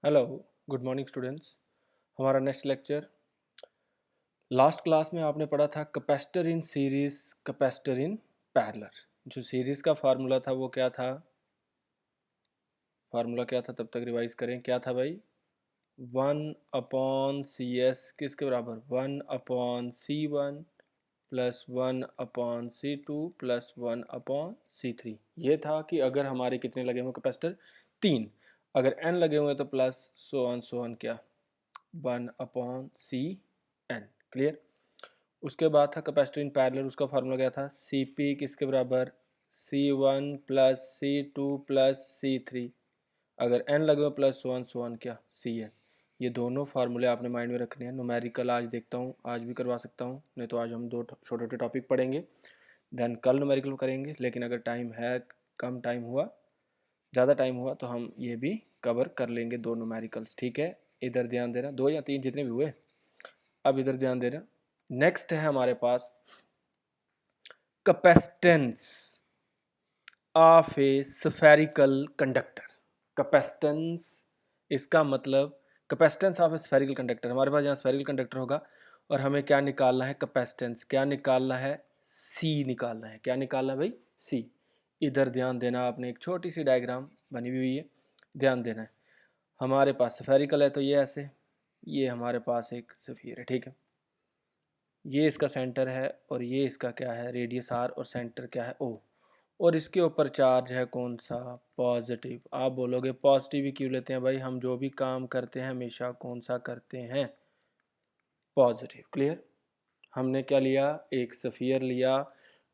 Hello, good morning students. हमारा next lecture, last class में आपने पढ़ा था capacitor in series, capacitor in parallel. जो सीरीज का फार्मूला था वो क्या था? फार्मूला क्या था? तब तक रिवाइज करें। क्या था भाई? 1/CS किसके बराबर? 1/C1 plus 1/C2 plus 1/C3। ये था कि अगर हमारे कितने लगे हुए कैपेसिटर? 3। अगर n लगे हुए तो प्लस सो ऑन क्या? 1/CN। क्लियर? उसके बाद था कैपेसिटर इन पैरेलल। उसका फार्मूला क्या था? Cp किसके बराबर? C1 plus C2 plus C3। अगर n लगे हुए प्लस सो ऑन क्या? Cn। ये दोनों फार्मूले आपने माइंड में रखने हैं। न्यूमेरिकल आज देखता हूँ, आज भी करवा सकता हूँ, नहीं तो आज हम दो छोटे छोटे टॉपिक पढ़ेंगे, देन कल न्यूमेरिकल करेंगे। लेकिन अगर टाइम है, कम टाइम हुआ, ज़्यादा टाइम हुआ तो हम ये भी कवर कर लेंगे, दो न्यूमेरिकल्स। ठीक है, इधर ध्यान देना, 2 या 3 जितने भी हुए। अब इधर ध्यान देना। नेक्स्ट है हमारे पास capacitance of a spherical conductor. Capacitance, इसका मतलब capacitance of a spherical conductor. हमारे पास यहाँ स्फेरिकल कंडक्टर होगा और हमें क्या निकालना है? कैपेसिटेंस। क्या निकालना है? सी निकालना है। क्या निकालना है भाई? सी। इधर ध्यान देना, आपने एक छोटी सी डायग्राम बनी हुई है, ध्यान देना है। हमारे पास स्फेरिकल है तो ये ऐसे, ये हमारे पास एक स्फीयर है। ठीक है, ये इसका सेंटर है और ये इसका क्या है? रेडियस आर, और सेंटर क्या है? ओ। और इसके ऊपर चार्ज है कौन सा? पॉजिटिव। आप बोलोगे पॉजिटिव ही क्यों लेते हैं भाई? हम जो भी काम करते हैं हमेशा कौन सा करते हैं? पॉजिटिव। क्लियर? हमने क्या लिया? एक स्फीयर लिया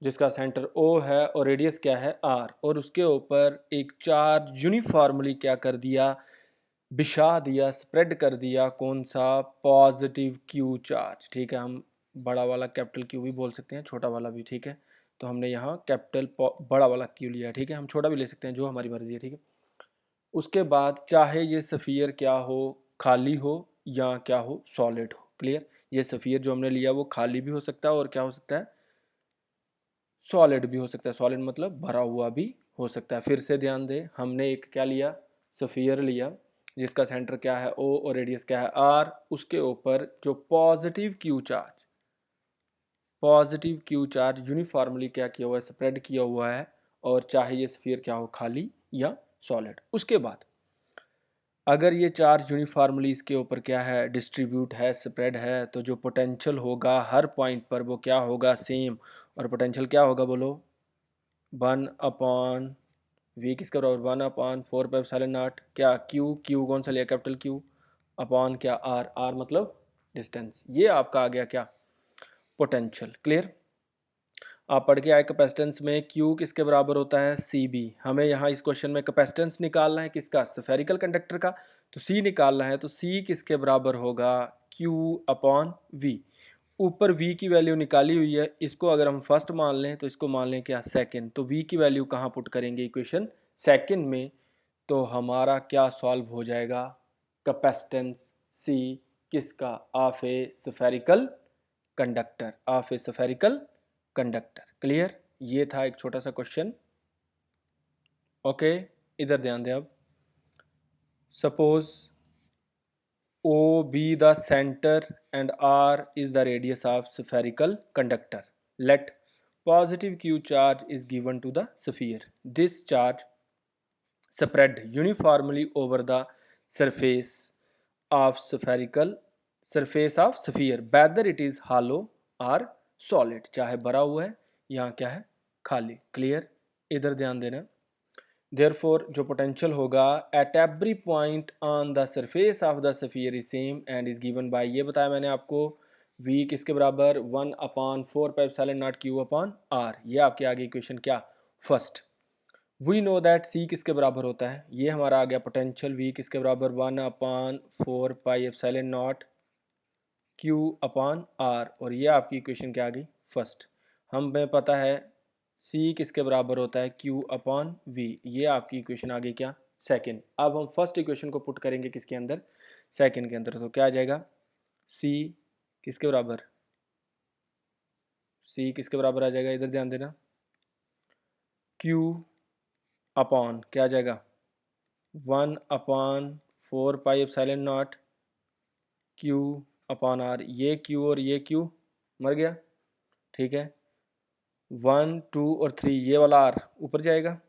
जिसका सेंटर ओ है और रेडियस क्या है? आर, और उसके ऊपर एक चार्ज यूनिफॉर्मली क्या कर दिया? बिछा दिया, स्प्रेड कर दिया। कौन सा? Positive Q charge. ठीक है, हम बड़ा वाला कैपिटल क्यू भी बोल सकते हैं, छोटा वाला भी। ठीक है, तो हमने यहाँ कैपिटल बड़ा वाला क्यू लिया। ठीक है, हम छोटा भी ले सकते हैं, जो हमारी मर्जी है। ठीक है, उसके बाद चाहे ये सफ़ियर क्या हो, खाली हो या क्या हो, सॉलिड हो। क्लियर? ये सफ़ियर जो हमने लिया वो खाली भी हो सकता है और क्या हो सकता है? सॉलिड भी हो सकता है। सॉलिड मतलब भरा हुआ भी हो सकता है। फिर से ध्यान दें, हमने एक क्या लिया? सफियर लिया जिसका सेंटर क्या है? ओ, और रेडियस क्या है? आर। उसके ऊपर जो पॉजिटिव क्यू चार्ज यूनिफॉर्मली क्या किया हुआ है? स्प्रेड किया हुआ है। और चाहे ये स्फीयर क्या हो, खाली या सॉलिड। उसके बाद अगर ये चार्ज यूनिफॉर्मली इसके ऊपर क्या है? डिस्ट्रीब्यूट है, स्प्रेड है, तो जो पोटेंशियल होगा हर पॉइंट पर वो क्या होगा? सेम। और पोटेंशियल क्या होगा बोलो? 1/V किसके बराबर? 1/4πε0। क्या? क्यू कौन सा लिया? Capital Q. अपॉन क्या? आर। आर मतलब डिस्टेंस। ये आपका आ गया क्या? पोटेंशियल। क्लियर? आप पढ़ के आए कैपेसिटेंस में क्यू किसके बराबर होता है? C B. हमें यहाँ इस क्वेश्चन में कैपेसिटेंस निकालना है किसका? स्फेरिकल कंडक्टर का। तो सी निकालना है, तो सी किसके बराबर होगा? Q upon V. ऊपर v की वैल्यू निकाली हुई है, इसको अगर हम फर्स्ट मान लें तो इसको मान लें क्या? सेकंड। तो v की वैल्यू कहाँ पुट करेंगे? इक्वेशन सेकंड में। तो हमारा क्या सॉल्व हो जाएगा? कैपेसिटेंस c किसका? Of a spherical conductor. Of a spherical conductor. Clear? ये था एक छोटा सा क्वेश्चन। ओके, इधर ध्यान दें। अब suppose O be the center and R is the radius of spherical conductor. Let positive Q charge is given to the sphere. This charge spread uniformly over the surface of sphere, whether it is hollow or solid. चाहे भरा हुआ है या क्या है? खाली। Clear? इधर ध्यान देना। Therefore जो पोटेंशियल होगा at every point on the surface of the sphere is same and is given by, ये बताया मैंने आपको, v किसके बराबर? 1/4πε0 q अपॉन r। ये आपके आगे इक्वेशन क्या? First. We know that c किसके बराबर होता है? ये हमारा आ गया पोटेंशियल। v किसके बराबर? 1/4πε0 q अपॉन r। और ये आपकी इक्वेशन क्या आ गई? फर्स्ट। हमें पता है c किसके बराबर होता है? q upon v। ये आपकी इक्वेशन आ गई क्या? सेकंड। अब हम फर्स्ट इक्वेशन को पुट करेंगे किसके अंदर? सेकंड के अंदर। तो क्या आ जाएगा? c किसके बराबर? c किसके बराबर आ जाएगा? इधर ध्यान देना। q अपॉन क्या आ जाएगा? 1/4 4 pi epsilon naught Q upon R, ये क्यू और ये क्यू मर गया, ठीक है। 1 2 और 3 ये वाला आर ऊपर जाएगा,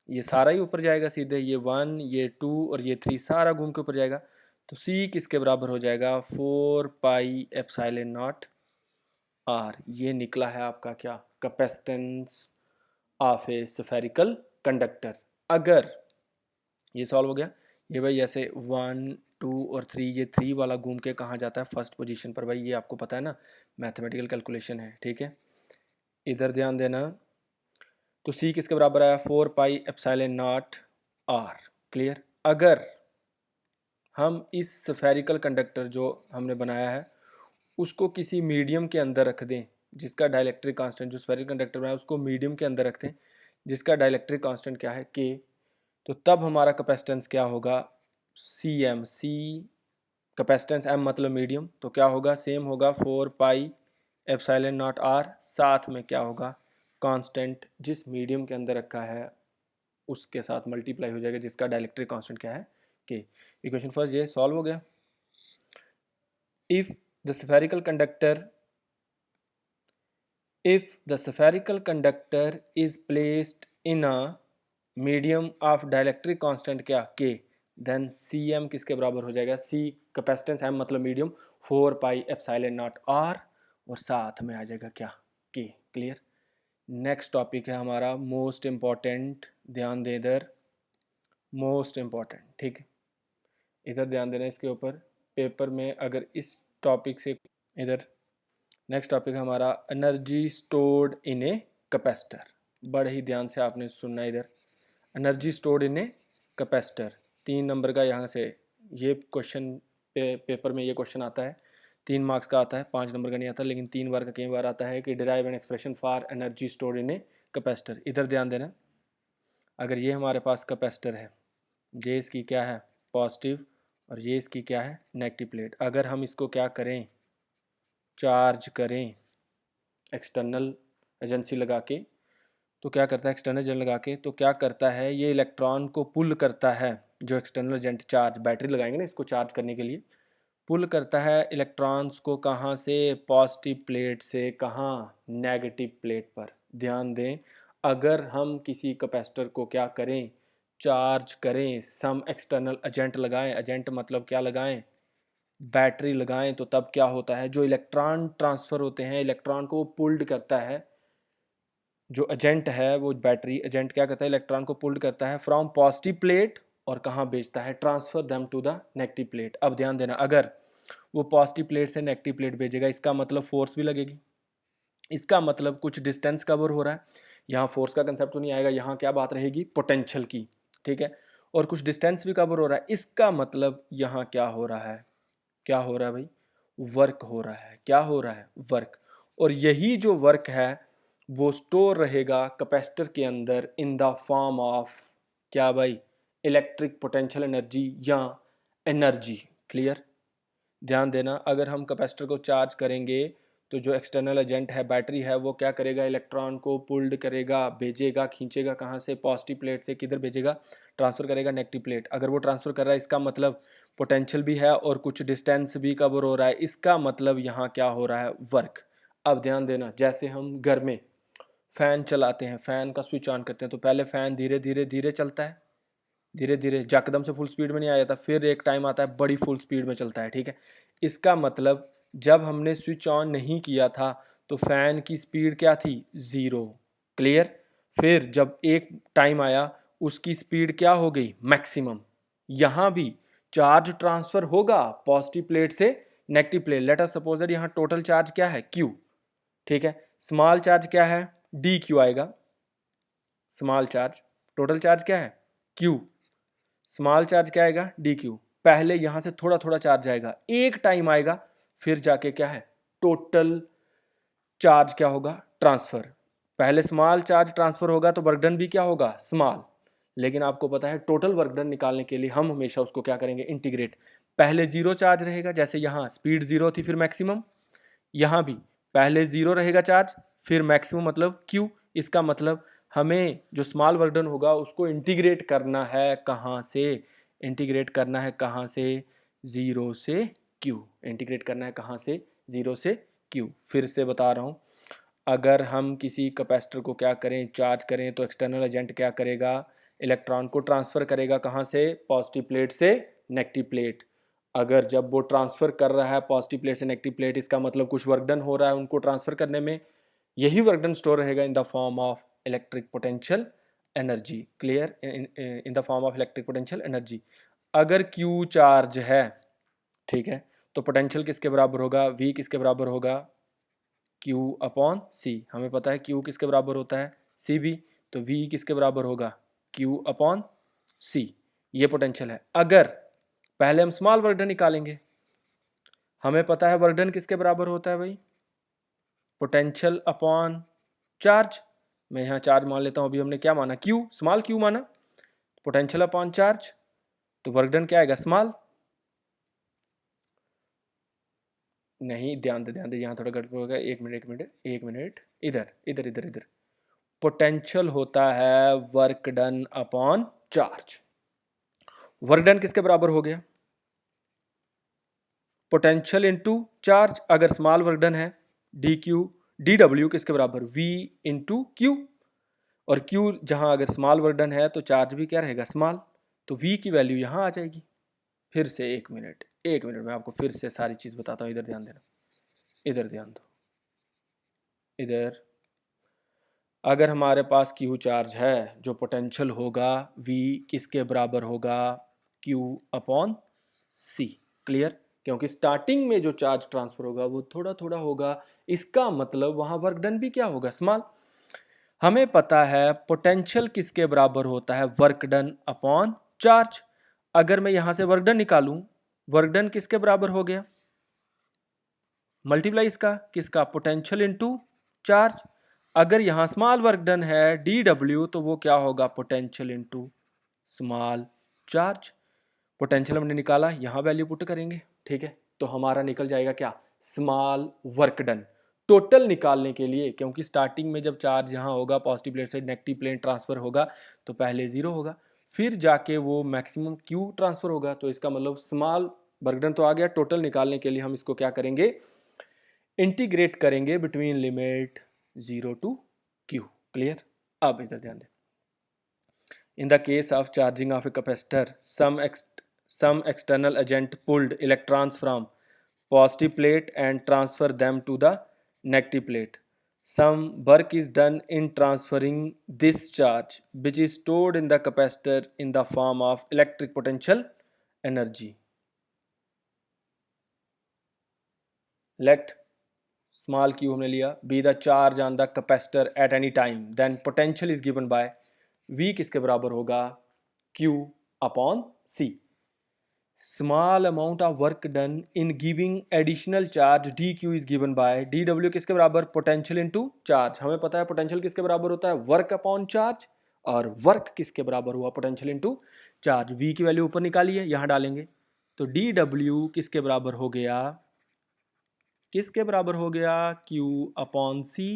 ये सारा ही ऊपर जाएगा सीधे, ये 1 ये 2 और ये 3 सारा घूम के ऊपर जाएगा। तो सी किसके बराबर हो जाएगा, 4 पाई एप्सिलॉन नॉट आर। ये निकला है आपका क्या, capacitance of a spherical conductor. अगर ये सॉल्व हो गया, ये भाई ऐसे 1 2 और 3, ये 3 वाला घूम के कहाँ जाता है, फर्स्ट पोजीशन पर। भाई ये आपको पता है ना, मैथमेटिकल कैलकुलेशन है, ठीक है। इधर ध्यान देना, तो सी किसके बराबर आया, 4 pi epsilon naught R. Clear. अगर हम इस स्फेरिकल कंडक्टर जो हमने बनाया है उसको किसी मीडियम के अंदर रख दें, जिसका डाइलेक्ट्रिक कांस्टेंट, जो स्फेरिकल कंडक्टर बनाया उसको मीडियम के अंदर रखते हैं जिसका डाइलेक्ट्रिक कांस्टेंट क्या है, के, तो तब हमारा कैपेसिटेंस क्या होगा, सी एम। सी कैपेसिटेंस, एम मतलब मीडियम, तो क्या होगा, सेम होगा 4 पाई एप्सिलॉन नॉट आर, साथ में क्या होगा, कांस्टेंट जिस मीडियम के अंदर रखा है उसके साथ मल्टीप्लाई हो जाएगा, जिसका डाइलेक्ट्रिक कांस्टेंट क्या है, के। इक्वेशन फर्स्ट ये सॉल्व हो गया। If the spherical conductor is placed in a medium of dielectric constant क्या, के, देन सी एम किसके बराबर हो जाएगा, सी कैपेसिटेंस, एम मतलब medium, 4 pi epsilon naught R, और साथ में आ जाएगा क्या, के। क्लियर। नेक्स्ट टॉपिक है हमारा मोस्ट इम्पॉर्टेंट, ध्यान दे इधर, मोस्ट इम्पॉर्टेंट, ठीक है। इधर ध्यान देना इसके ऊपर, पेपर में अगर इस टॉपिक से, इधर नेक्स्ट टॉपिक है हमारा energy stored in a capacitor. बड़े ही ध्यान से आपने सुनना है इधर, energy stored in a capacitor, 3 number का यहाँ से ये क्वेश्चन पेपर में ये क्वेश्चन आता है, 3 मार्क्स का आता है, 5 नंबर का नहीं आता, लेकिन 3 बार का कई बार आता है कि derive an expression for energy stored in a capacitor. इधर ध्यान देना, अगर ये हमारे पास कैपेसिटर है, ये इसकी क्या है, पॉजिटिव, और ये इसकी क्या है, नेगेटिव प्लेट। अगर हम इसको क्या करें, चार्ज करें एक्सटर्नल एजेंसी लगा के, तो क्या करता है, एक्सटर्नल एजेंट लगा के तो क्या करता है, ये इलेक्ट्रॉन को पुल करता है, जो एक्सटर्नल एजेंट चार्ज, बैटरी लगाएंगे ना इसको चार्ज करने के लिए, पुल करता है इलेक्ट्रॉन्स को कहाँ से, पॉजिटिव प्लेट से, कहाँ, नेगेटिव प्लेट पर। ध्यान दें, अगर हम किसी कैपेसिटर को क्या करें, चार्ज करें, सम एक्सटर्नल एजेंट लगाएं, एजेंट मतलब क्या लगाएं, बैटरी लगाएं, तो तब क्या होता है, जो इलेक्ट्रॉन ट्रांसफ़र होते हैं, इलेक्ट्रॉन को पुल्ड करता है, जो एजेंट है वो बैटरी एजेंट क्या करता है, इलेक्ट्रॉन को पुल्ड करता है फ्रॉम पॉजिटिव प्लेट, और कहाँ भेजता है, transfer them to the negative plate. अब ध्यान देना, अगर वो पॉजिटिव प्लेट से नेगेटिव प्लेट भेजेगा, इसका मतलब फोर्स भी लगेगी, इसका मतलब कुछ डिस्टेंस कवर हो रहा है, यहाँ फोर्स का कंसेप्ट तो नहीं आएगा, यहाँ क्या बात रहेगी, पोटेंशियल की, ठीक है, और कुछ डिस्टेंस भी कवर हो रहा है, इसका मतलब यहाँ क्या हो रहा है, क्या हो रहा है भाई, वर्क हो रहा है, क्या हो रहा है, वर्क। और यही जो वर्क है वो स्टोर रहेगा कैपेसिटर के अंदर इन द फॉर्म ऑफ क्या भाई, इलेक्ट्रिक पोटेंशियल एनर्जी या एनर्जी। क्लियर। ध्यान देना, अगर हम कैपेसिटर को चार्ज करेंगे तो जो एक्सटर्नल एजेंट है, बैटरी है, वो क्या करेगा, इलेक्ट्रॉन को पुल्ड करेगा, भेजेगा, खींचेगा, कहाँ से, पॉजिटिव प्लेट से, किधर भेजेगा, ट्रांसफ़र करेगा नेगेटिव प्लेट। अगर वो ट्रांसफ़र कर रहा है, इसका मतलब पोटेंशियल भी है और कुछ डिस्टेंस भी कवर हो रहा है, इसका मतलब यहाँ क्या हो रहा है, वर्क। अब ध्यान देना, जैसे हम घर में फ़ैन चलाते हैं, फ़ैन का स्विच ऑन करते हैं, तो पहले फ़ैन धीरे धीरे धीरे चलता है, धीरे धीरे, यकदम से फुल स्पीड में नहीं आ जाता, फिर एक टाइम आता है बड़ी फुल स्पीड में चलता है, ठीक है। इसका मतलब जब हमने स्विच ऑन नहीं किया था तो फ़ैन की स्पीड क्या थी, 0। क्लियर। फिर जब एक टाइम आया उसकी स्पीड क्या हो गई, मैक्सिमम। यहाँ भी चार्ज ट्रांसफ़र होगा पॉजिटिव प्लेट से negative plate. Let us suppose that यहाँ टोटल चार्ज क्या है, Q, ठीक है। स्मॉल चार्ज क्या है, DQ आएगा, स्मॉल चार्ज। टोटल चार्ज क्या है, Q, स्मॉल चार्ज क्या आएगा, DQ। पहले यहाँ से थोड़ा थोड़ा चार्ज आएगा, एक टाइम आएगा फिर जाके क्या है, टोटल चार्ज क्या होगा, ट्रांसफ़र। पहले स्मॉल चार्ज ट्रांसफ़र होगा तो वर्क डन भी क्या होगा, स्मॉल। लेकिन आपको पता है टोटल वर्क डन निकालने के लिए हम हमेशा उसको क्या करेंगे, इंटीग्रेट। पहले 0 चार्ज रहेगा, जैसे यहाँ स्पीड 0 थी फिर मैक्सिमम, यहाँ भी पहले 0 रहेगा चार्ज फिर मैक्सिमम मतलब Q। इसका मतलब हमें जो स्मॉल वर्क डन होगा उसको इंटीग्रेट करना है, कहाँ से, इंटीग्रेट करना है कहाँ से, 0 से Q, इंटीग्रेट करना है कहाँ से, 0 से Q। फिर से बता रहा हूँ, अगर हम किसी कैपेसिटर को क्या करें, चार्ज करें, तो एक्सटर्नल एजेंट क्या करेगा, इलेक्ट्रॉन को ट्रांसफ़र करेगा कहाँ से, पॉजिटिव प्लेट से नेगेटिव प्लेट। अगर जब वो ट्रांसफ़र कर रहा है पॉजिटिव प्लेट से नेगेटिव प्लेट, इसका मतलब कुछ वर्क डन हो रहा है उनको ट्रांसफ़र करने में, यही वर्क डन स्टोर रहेगा इन the form of electric potential energy. Clear, in the form of electric potential energy. अगर Q चार्ज है, ठीक है, तो पोटेंशियल किसके बराबर होगा, V किसके बराबर होगा, Q अपॉन C। हमें पता है Q किसके बराबर होता है, CV, तो V किसके बराबर होगा, Q अपॉन C। ये पोटेंशियल है। अगर पहले हम स्मॉल वर्क डन निकालेंगे, हमें पता है वर्क डन किसके बराबर होता है भाई, पोटेंशियल अपॉन चार्ज। मैं यहाँ चार्ज मान लेता हूँ, अभी हमने क्या माना, Q, स्मॉल Q माना, पोटेंशियल अपॉन चार्ज, तो वर्क डन क्या आएगा, स्मॉल। नहीं, ध्यान दे, यहाँ थोड़ा गड़बड़ हो गया, एक मिनट, इधर पोटेंशियल होता है work done upon charge. Work done किसके बराबर हो गया, पोटेंशियल इनटू चार्ज। अगर स्मॉल वर्क डन है, डी डब्ल्यू किसके बराबर, V इंटू क्यू, और Q जहां अगर स्मॉल वर्क डन है तो चार्ज भी क्या रहेगा, स्मॉल, तो V की वैल्यू यहां आ जाएगी। फिर से एक मिनट मैं आपको फिर से सारी चीज़ बताता हूँ, इधर ध्यान देना, इधर ध्यान दो, इधर अगर हमारे पास Q चार्ज है, जो पोटेंशियल होगा V किसके बराबर होगा, Q अपॉन C। क्लियर, क्योंकि स्टार्टिंग में जो चार्ज ट्रांसफर होगा वो थोड़ा थोड़ा होगा, इसका मतलब वहाँ वर्क डन भी क्या होगा, स्मॉल। हमें पता है पोटेंशियल किसके बराबर होता है, वर्क डन अपॉन चार्ज। अगर मैं यहाँ से वर्क डन निकालूं, वर्क डन किसके बराबर हो गया, मल्टीप्लाई इसका किसका, पोटेंशियल इनटू चार्ज। अगर यहाँ स्मॉल वर्क डन है dw, तो वो क्या होगा, potential into small charge. Potential हमने निकाला, यहाँ वैल्यू पुट करेंगे, ठीक है, तो हमारा निकल जाएगा क्या, स्मॉल वर्क डन। टोटल निकालने के लिए, क्योंकि स्टार्टिंग में जब चार्ज यहाँ होगा पॉजिटिव प्लेट से नेगेटिव प्लेट ट्रांसफर होगा, तो पहले 0 होगा, फिर जाके वो मैक्सिमम Q ट्रांसफर होगा, तो इसका मतलब स्मॉल वर्क डन तो आ गया। टोटल निकालने के लिए हम इसको क्या करेंगे, इंटीग्रेट करेंगे between limit 0 to Q। Clear, अब इधर ध्यान दें, in the case of charging of a capacitor, some external agent pulled electrons from positive plate and transfer them to the negative plate. Some work is done in transferring this charge, which is stored in the capacitor in the form of electric potential energy. Let small q हमने लिया, be the charge on the capacitor at any time, then potential is given by V किसके बराबर होगा, Q upon C. Small amount of work done in giving additional charge dq is given by dw किसके बराबर, potential into charge. हमें पता है potential किसके बराबर होता है, वर्क अपॉन चार्ज, और वर्क किसके बराबर हुआ, पोटेंशियल इनटू चार्ज। v की वैल्यू ऊपर निकालिए, यहाँ डालेंगे, तो dw किसके बराबर हो गया, q अपॉन c,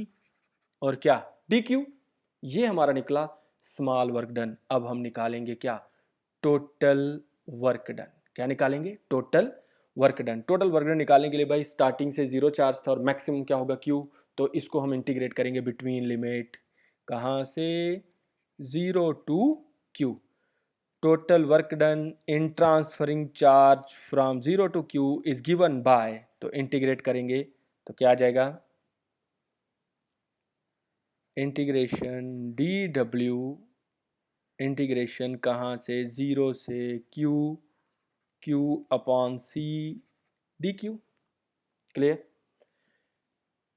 और क्या, dq। ये हमारा निकला स्मॉल वर्क डन। अब हम निकालेंगे क्या, टोटल वर्क डन। क्या निकालेंगे, total work done. Total work done निकालने के लिए भाई स्टार्टिंग से 0 चार्ज था और मैक्सिमम क्या होगा, Q, तो इसको हम इंटीग्रेट करेंगे बिटवीन लिमिट कहाँ से, 0 to Q। Total work done in transferring charge from 0 to Q is given by, तो इंटीग्रेट करेंगे तो क्या आ जाएगा, इंटीग्रेशन dw, इंटीग्रेशन कहाँ से, 0 से Q upon C dq। Clear,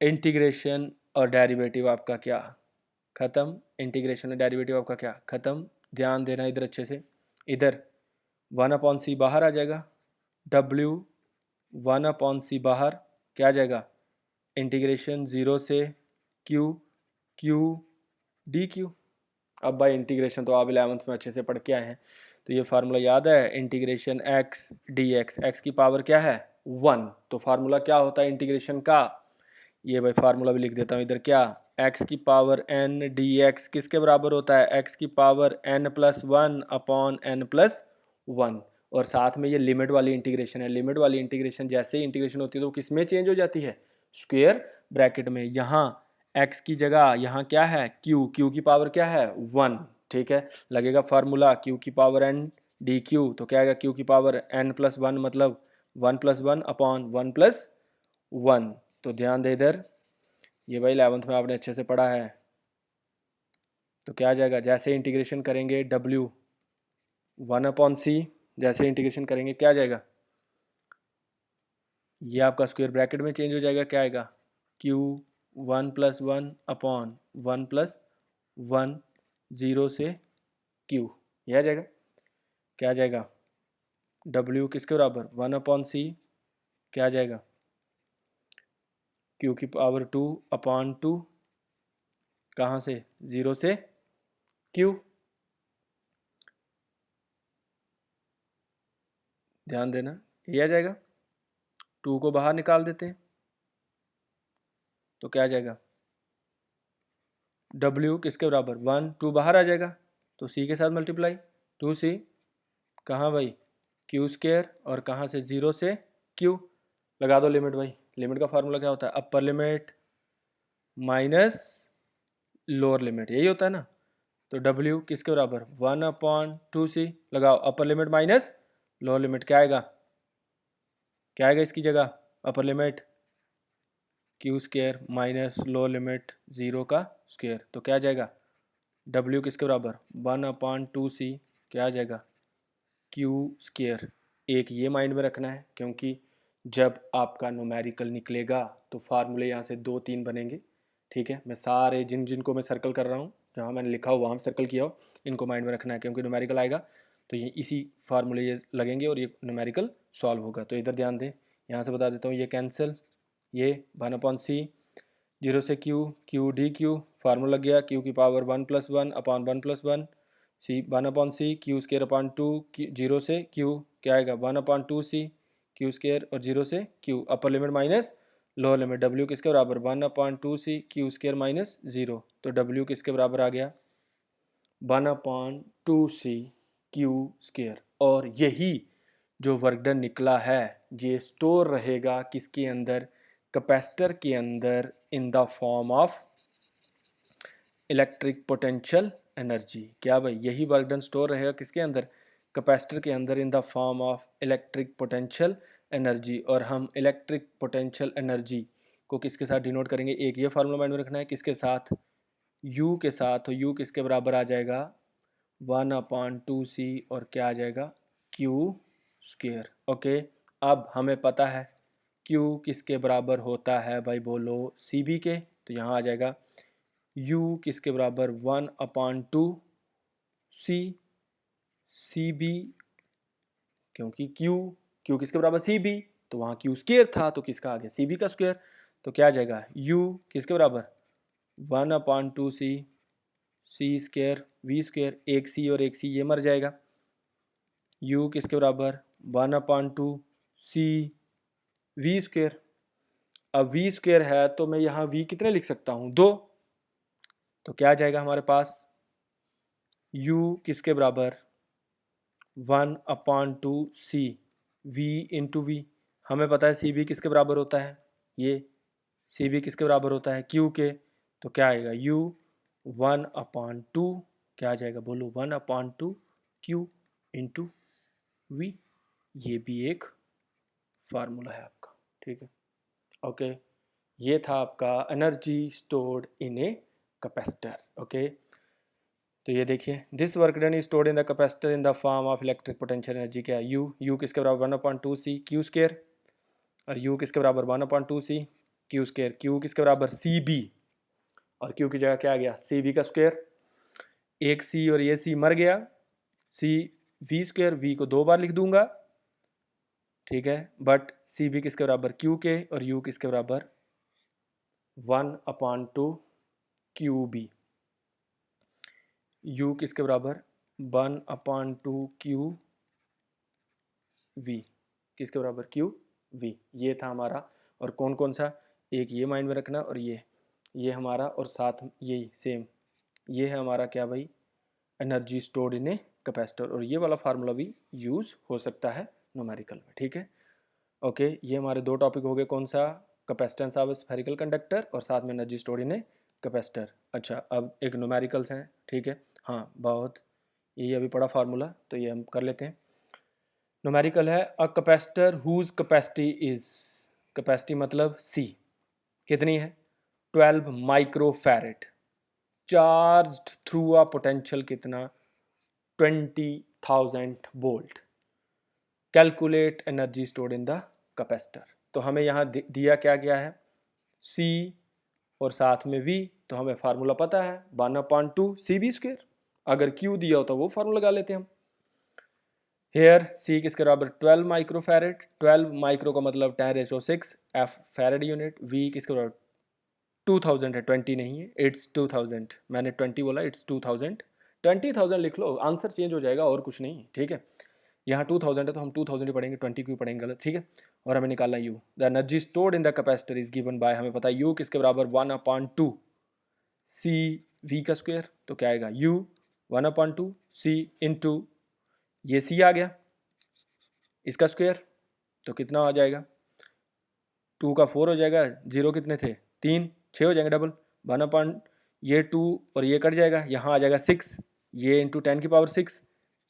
integration और डेरिवेटिव आपका क्या खत्म, इंटीग्रेशन और डेरिवेटिव आपका क्या खत्म। ध्यान देना इधर अच्छे से, इधर 1 अपॉन सी बाहर आ जाएगा, W 1 अपॉन सी बाहर, क्या आ जाएगा, इंटीग्रेशन 0 से Q dq। अब भाई इंटीग्रेशन तो आप 11th में अच्छे से पढ़ के आए हैं, तो ये फार्मूला याद है, इंटीग्रेशन x dx, x की पावर क्या है 1, तो फार्मूला क्या होता है इंटीग्रेशन का, ये भाई फार्मूला भी लिख देता हूँ इधर, क्या, x की पावर n dx किसके बराबर होता है, x की पावर n+1 अपॉन n+1। 1, और साथ में ये लिमिट वाली इंटीग्रेशन है। लिमिट वाली इंटीग्रेशन जैसे ही इंटीग्रेशन होती है तो किस में चेंज हो जाती है, स्क्वायर ब्रैकेट में। यहाँ x की जगह यहाँ क्या है, q की पावर क्या है 1, ठीक है। लगेगा फार्मूला q की पावर n dq, तो क्या आएगा q की पावर n प्लस 1 मतलब 1 प्लस 1 अपॉन 1 प्लस 1। तो ध्यान दे इधर, ये भाई 11th में आपने अच्छे से पढ़ा है। तो क्या आ जाएगा, जैसे इंटीग्रेशन करेंगे w 1 अपॉन c, जैसे इंटीग्रेशन करेंगे क्या आ जाएगा, ये आपका स्क्वायर ब्रैकेट में चेंज हो जाएगा, क्या आएगा q 1 प्लस 1 अपॉन 1 प्लस 1, 0 से q, ये आ जाएगा। क्या आ जाएगा, w किसके बराबर 1 अपॉन c, क्या आ जाएगा q की पावर 2 अपॉन 2, कहाँ से 0 से q। ध्यान देना, ये आ जाएगा। 2 को बाहर निकाल देते हैं तो क्या आ जाएगा, w किसके बराबर 1, 2 बाहर आ जाएगा तो c के साथ मल्टीप्लाई, 2c, कहाँ भाई q स्क्वायर, और कहाँ से 0 से q। लगा दो लिमिट भाई, लिमिट का फार्मूला क्या होता है, upper limit minus lower limit, यही होता है ना। तो w किसके बराबर 1 अपॉन 2c, लगाओ upper limit minus lower limit, क्या आएगा, क्या आएगा इसकी जगह, upper limit q square minus lower limit 0 का स्क्वायर, तो क्या आ जाएगा w किसके बराबर 1 अपॉन 2c, क्या आ जाएगा q स्क्वायर। एक ये माइंड में रखना है, क्योंकि जब आपका न्यूमेरिकल निकलेगा तो फार्मूले यहाँ से 2-3 बनेंगे, ठीक है। मैं सारे जिनको मैं सर्कल कर रहा हूँ, जहाँ मैंने लिखा हो वहाँ सर्कल किया हो, इनको माइंड में रखना है, क्योंकि न्यूमेरिकल आएगा तो ये इसी फार्मूले ये लगेंगे और ये न्यूमेरिकल सॉल्व होगा। तो इधर ध्यान दें, यहाँ से बता देता हूँ, ये कैंसिल, ये 1 अपॉन सी, 0 से q डी क्यू, फार्मूला लग गया q की पावर 1 प्लस 1 अपॉन 1 प्लस 1, सी 1 अपॉन सी, क्यू स्केयर अपॉन 2, 0 से q, क्या आएगा 1 अपॉन 2c, क्यू स्केयर और 0 से q, upper limit minus lower limit, w किसके बराबर 1 upon 2c, Q square minus 0, तो w किसके बराबर आ गया 1 अपॉन 2c क्यू स्केयर। और यही जो वर्क डन निकला है ये स्टोर रहेगा किसके अंदर, कैपेसिटर के अंदर, इन the form of electric potential energy. क्या भाई, यही वर्क डन स्टोर रहेगा किसके अंदर, कैपेसिटर के अंदर, इन the form of electric potential energy. और हम इलेक्ट्रिक पोटेंशियल एनर्जी को किसके साथ डिनोट करेंगे, एक ये फार्मूला माइंड में रखना है, किसके साथ, u के साथ। तो u किसके बराबर आ जाएगा 1 अपॉन 2c, और क्या आ जाएगा q स्क्वेयर। ओके, अब हमें पता है q किसके बराबर होता है भाई, बोलो cb के। तो यहाँ आ जाएगा u किसके बराबर 1 अपॉन 2c cb, क्योंकि q किसके बराबर cb, तो वहाँ q स्क्वेयर था तो किसका आ गया cb का स्क्वेयर। तो क्या आ जाएगा u किसके बराबर 1 upon 2c c square v square, एक c और एक c ये मर जाएगा, u किसके बराबर 1 अपॉन 2 c v स्क्वेयर। अब v स्क्वेयर है तो मैं यहाँ v कितने लिख सकता हूँ 2, तो क्या आ जाएगा हमारे पास u किसके बराबर 1 upon 2 c v into V. हमें पता है सी बी किसके बराबर होता है, ये सी बी किसके बराबर होता है क्यू के। तो क्या आएगा u 1 अपॉन 2, क्या आ जाएगा बोलो 1 अपॉन 2 क्यू इंटू वी। ये भी एक फार्मूला है आपका, ठीक है। ओके, ये था आपका energy stored in a capacitor. Okay, तो ये देखिए, this work done is stored in the capacitor in the form of electric potential energy. क्या है यू किसके बराबर 1 अपॉन 2 सी क्यू स्क्वायर, और यू किसके बराबर 1 upon 2 C Q square, Q किसके बराबर सी बी, और क्यू की जगह क्या आ गया सी बी का स्क्वायर, एक सी और ये सी मर गया, सी वी स्क्वायर, वी को 2 बार लिख दूंगा, ठीक है। बट सी बी किसके बराबर क्यू के, और यू किसके बराबर 1 अपॉन 2 क्यू बी, यू किसके बराबर 1 अपॉन 2 क्यू वी, किसके बराबर क्यू वी। ये था हमारा, और कौन कौन सा, एक ये माइंड में रखना, और ये हमारा, और साथ यही सेम ये है हमारा क्या भाई, energy stored in a capacitor, और ये वाला फार्मूला भी यूज़ हो सकता है न्यूमेरिकल में, ठीक है। ओके, ये हमारे दो टॉपिक हो गए, कौन सा, कैपेसिटेंस ऑफ स्फेरिकल कंडक्टर और साथ में energy stored in a capacitor. अच्छा, अब एक न्यूमेरिकल्स हैं, ठीक है। हाँ, बहुत ये अभी पड़ा फार्मूला, तो ये हम कर लेते हैं। न्यूमेरिकल है a capacitor whose capacity is, capacity मतलब सी कितनी है, 12 microfarad, charged through a potential कितना, 20,000 volt, calculate energy stored in the capacitor. तो हमें यहाँ दिया क्या गया है, C और साथ में V, तो हमें फार्मूला पता है 1/2 CV²। अगर Q दिया हो तो वो फार्मूला लगा लेते हैं हम। हेयर C किसके बराबर 12 माइक्रोफैरेड, 12 माइक्रो का मतलब 10⁻⁶, F फैरेड यूनिट, V किसके बराबर 2000 है, 20 नहीं है, इट्स 2000, मैंने 20 बोला, इट्स 2000, 20,000 लिख लो, आंसर चेंज हो जाएगा और कुछ नहीं, ठीक है। यहाँ 2000 है तो हम 2000 ही पढ़ेंगे, 20 क्यों पढ़ेंगे गलत, ठीक है। और हमें निकालना U, the energy stored in the capacitor is given bye, हमें पता है U किसके बराबर 1/2 CV का स्क्वायर, तो क्या आएगा U 1/2 C इंटू ये C आ गया, इसका स्क्वायर, तो कितना आ जाएगा, 2 का 4 हो जाएगा, 0 कितने थे 3, 6 हो जाएंगे डबल, 1/, ये 2 और ये कट जाएगा, यहाँ आ जाएगा 6, ये इंटू 10 की पावर 6,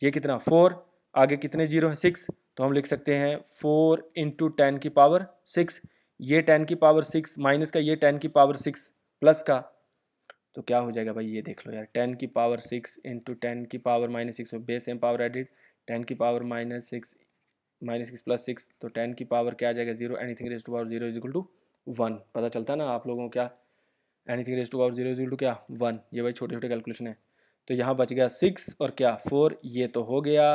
ये कितना 4, आगे कितने जीरो है 6, तो हम लिख सकते हैं 4 इंटू 10 की पावर 6, ये 10 की पावर 6 माइनस का ये 10 की पावर 6 प्लस का, तो क्या हो जाएगा भाई, ये देख लो यार, 10 की पावर 6 इंटू 10 की power -6, base M power added, 10 की पावर -6 प्लस 6, तो 10 की पावर क्या आ जाएगा 0, anything raise to power 0 is equal to 1, पता चलता है ना आप लोगों को, क्या anything raise to power 0 is equal to क्या 1, ये भाई छोटे छोटे कैलकुलेशन है। तो यहाँ बच गया 6 और क्या 4, ये तो हो गया,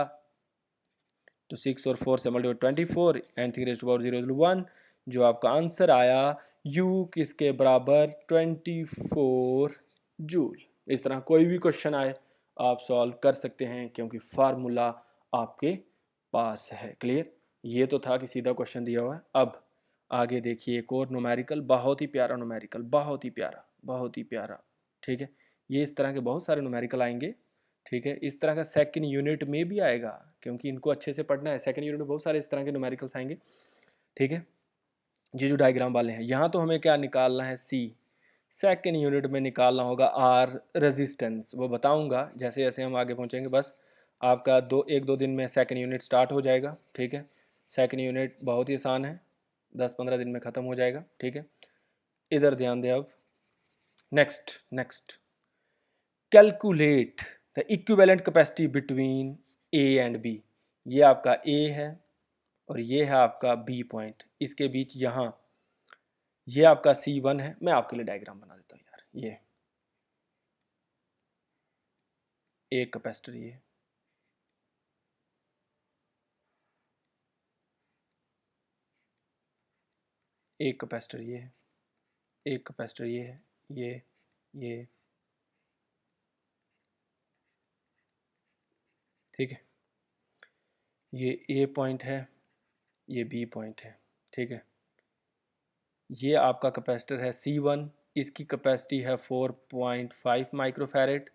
तो 6 और 4 से multiply 24, anything raise to power 0 is equal to 1, जो आपका आंसर आया U किसके बराबर 24 जूल। इस तरह कोई भी क्वेश्चन आए आप सॉल्व कर सकते हैं, क्योंकि फार्मूला आपके पास है। क्लियर, ये तो था कि सीधा क्वेश्चन दिया हुआ है। अब आगे देखिए एक और न्यूमेरिकल, बहुत ही प्यारा न्यूमेरिकल, बहुत ही प्यारा, बहुत ही प्यारा, ठीक है। ये इस तरह के बहुत सारे न्यूमेरिकल आएंगे, ठीक है। इस तरह का सेकंड यूनिट में भी आएगा, क्योंकि इनको अच्छे से पढ़ना है, सेकंड यूनिट में बहुत सारे इस तरह के न्यूमेरिकल्स आएंगे, ठीक है। ये जो डायग्राम वाले हैं, यहाँ तो हमें क्या निकालना है C, सेकेंड यूनिट में निकालना होगा R रेजिस्टेंस, वो बताऊंगा जैसे जैसे हम आगे पहुँचेंगे। बस आपका 1-2 दिन में सेकेंड यूनिट स्टार्ट हो जाएगा, ठीक है। सेकेंड यूनिट बहुत ही आसान है, 10-15 दिन में ख़त्म हो जाएगा, ठीक है। इधर ध्यान दें अब, next calculate the equivalent capacity between A and B। ये आपका A है और ये है आपका B पॉइंट, इसके बीच यहाँ ये आपका C1 है। मैं आपके लिए डायग्राम बना देता हूँ यार, ये एक कैपेसिटर, ये एक कैपेसिटर, ये है एक कैपेसिटर, ये है ये ठीक है। ये A पॉइंट है, ये B पॉइंट है, ठीक है। ये आपका कैपेसिटर है C1, इसकी कैपेसिटी है 4.5 माइक्रोफैरेड।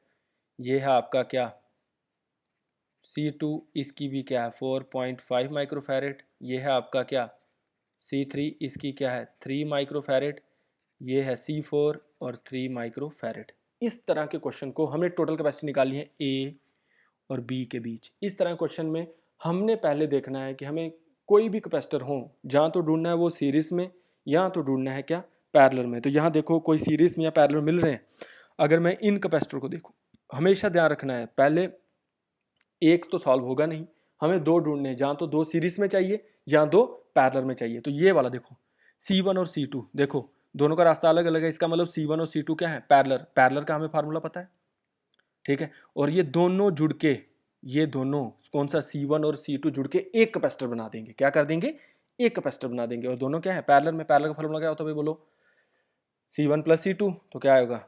ये है आपका क्या C2, इसकी भी क्या है 4.5 माइक्रोफैरेड। ये है आपका क्या C3, इसकी क्या है 3 माइक्रोफैरेड। ये है C4 और 3 माइक्रोफैरेड। इस तरह के क्वेश्चन को हमने टोटल कैपेसिटी निकाली है A और B के बीच। इस तरह क्वेश्चन में हमने पहले देखना है कि हमें कोई भी कैपेसिटर हो, जहाँ तो ढूंढना है वो सीरीज में, यहाँ तो ढूंढना है क्या पैरेलल में। तो यहाँ देखो कोई सीरीज में या पैरेलल मिल रहे हैं। अगर मैं इन कैपेसिटर को देखूँ, हमेशा ध्यान रखना है पहले एक तो सॉल्व होगा नहीं, हमें दो ढूंढने हैं, जहाँ तो दो सीरीज में चाहिए या दो पैरेलल में चाहिए। तो ये वाला देखो C1 और C2, देखो दोनों का रास्ता अलग अलग है, इसका मतलब C1 और C2 क्या है पैरेलल, पैरेलल का हमें फार्मूला पता है, ठीक है। और ये दोनों जुड़ के, ये दोनों कौन सा C1 और C2 जुड़ के एक कैपेसिटर बना देंगे। क्या कर देंगे, एक कैपेसिटर बना देंगे। और दोनों क्या है पैरेलल में, पैरेलल का फार्मूला क्या होता है भाई बोलो, C1 प्लस C2, तो क्या आएगा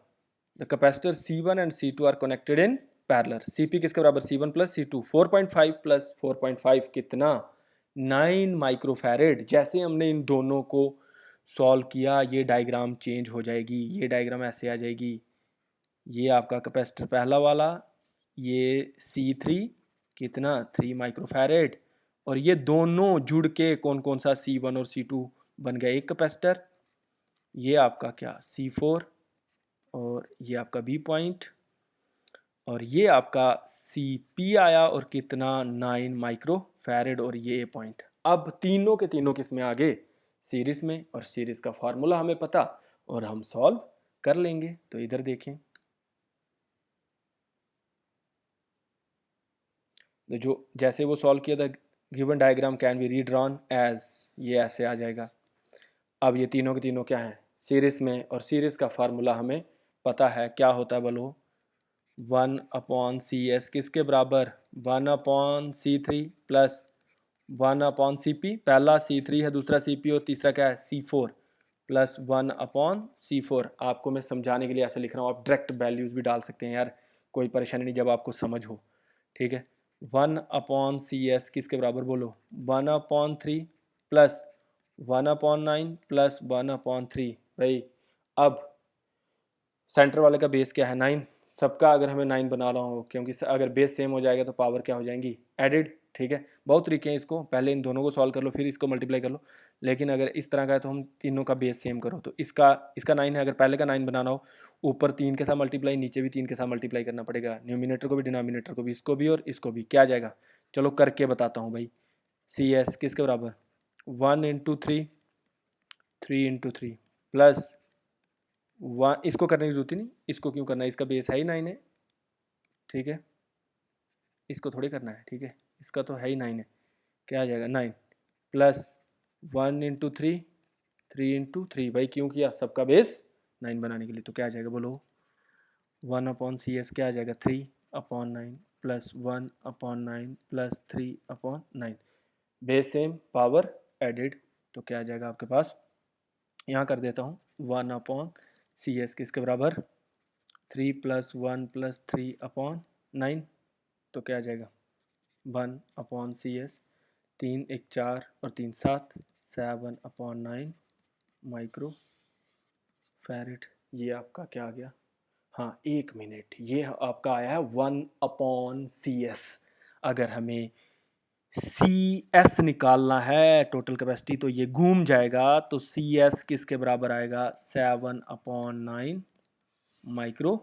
the capacitor C1 and C2 are connected in parallel. Cp किसके बराबर C1 प्लस C2, 4.5 प्लस 4.5 कितना 9 माइक्रोफैरेड। जैसे हमने इन दोनों को सॉल्व किया, ये डायग्राम चेंज हो जाएगी, ये डायग्राम ऐसे आ जाएगी। ये आपका कैपेसिटर पहला वाला, ये C3 कितना 3 माइक्रोफैरेड, और ये दोनों जुड़ के कौन कौन सा C1 और C2 बन गया एक कैपेसिटर। ये आपका क्या C4 और ये आपका B पॉइंट, और ये आपका CP आया और कितना 9 माइक्रोफैरेड, और ये A पॉइंट। अब तीनों के तीनों किस में आ गए, सीरीज में, और सीरीज का फॉर्मूला हमें पता और हम सॉल्व कर लेंगे। तो इधर देखें, तो जो जैसे वो सॉल्व किया था, given diagram can be redrawn as, ये ऐसे आ जाएगा। अब ये तीनों के तीनों क्या हैं, सीरीज में, और सीरीज का फार्मूला हमें पता है क्या होता है, बोलो 1/CS किसके बराबर, 1/C3 प्लस 1/CP, पहला C3 है, दूसरा CP और तीसरा क्या है C4, प्लस 1/C4। आपको मैं समझाने के लिए ऐसे लिख रहा हूँ, आप डायरेक्ट वैल्यूज भी डाल सकते हैं यार, कोई परेशानी नहीं जब आपको समझ हो, ठीक है। 1/CS किसके बराबर, बोलो 1/3 प्लस 1/9 प्लस 1/3। भाई अब सेंटर वाले का बेस क्या है 9, सबका अगर हमें 9 बना रहा हो, क्योंकि अगर बेस सेम हो जाएगा तो पावर क्या हो जाएंगी एडिड, ठीक है। बहुत तरीके हैं इसको, पहले इन दोनों को सॉल्व कर लो फिर इसको मल्टीप्लाई कर लो, लेकिन अगर इस तरह का है तो हम तीनों का बेस सेम करो, तो इसका 9 है, अगर पहले का 9 बनाना हो, ऊपर 3 के साथ मल्टीप्लाई, नीचे भी 3 के साथ मल्टीप्लाई करना पड़ेगा, न्यूमिनेटर को भी डिनोमिनेटर को भी, इसको भी और इसको भी, क्या आ जाएगा, चलो करके बताता हूँ भाई। CS किसके बराबर 1 इंटू 3, 3 इंटू 3 प्लस 1, इसको करने की जरूरत ही नहीं, इसको क्यों करना है, इसका बेस है ही 9 है, ठीक है, इसको थोड़ी करना है, ठीक है, इसका तो है ही 9 है, क्या आ जाएगा 9 प्लस 1 इंटू 3, 3 इंटू 3, भाई क्यों किया, सबका बेस 9 बनाने के लिए, तो क्या आ जाएगा बोलो 1/CS क्या आ जाएगा 3/9 plus 1/9 plus 3/9, base same power added, तो क्या आ जाएगा आपके पास, यहाँ कर देता हूँ 1/CS किसके बराबर 3 प्लस 1 प्लस 3/9, तो क्या आ जाएगा 1/CS, 3 1 4 और 3 7, 7/9 माइक्रो फैरेड। ये आपका क्या आ गया, हाँ 1 मिनट, ये आपका आया है 1/CS। अगर हमें CS निकालना है टोटल कैपेसिटी, तो ये घूम जाएगा, तो CS किसके बराबर आएगा 7/9 माइक्रो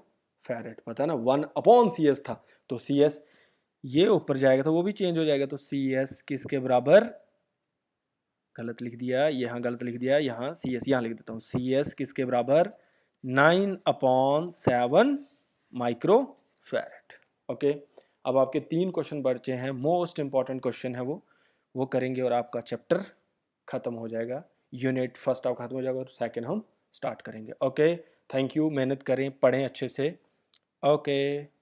फैरेड, पता है ना 1/CS था, तो CS ये ऊपर जाएगा तो वो भी चेंज हो जाएगा, तो CS किसके बराबर, गलत लिख दिया, यहाँ गलत लिख दिया, यहाँ CS यहाँ लिख देता हूँ, CS किसके बराबर 9/7 माइक्रो फैरेड। ओके, अब आपके 3 क्वेश्चन बचे हैं, मोस्ट इंपॉर्टेंट क्वेश्चन है वो करेंगे और आपका चैप्टर खत्म हो जाएगा, यूनिट फर्स्ट आप खत्म हो जाएगा और सेकंड हम स्टार्ट करेंगे। ओके, थैंक यू, मेहनत करें, पढ़ें अच्छे से। ओके।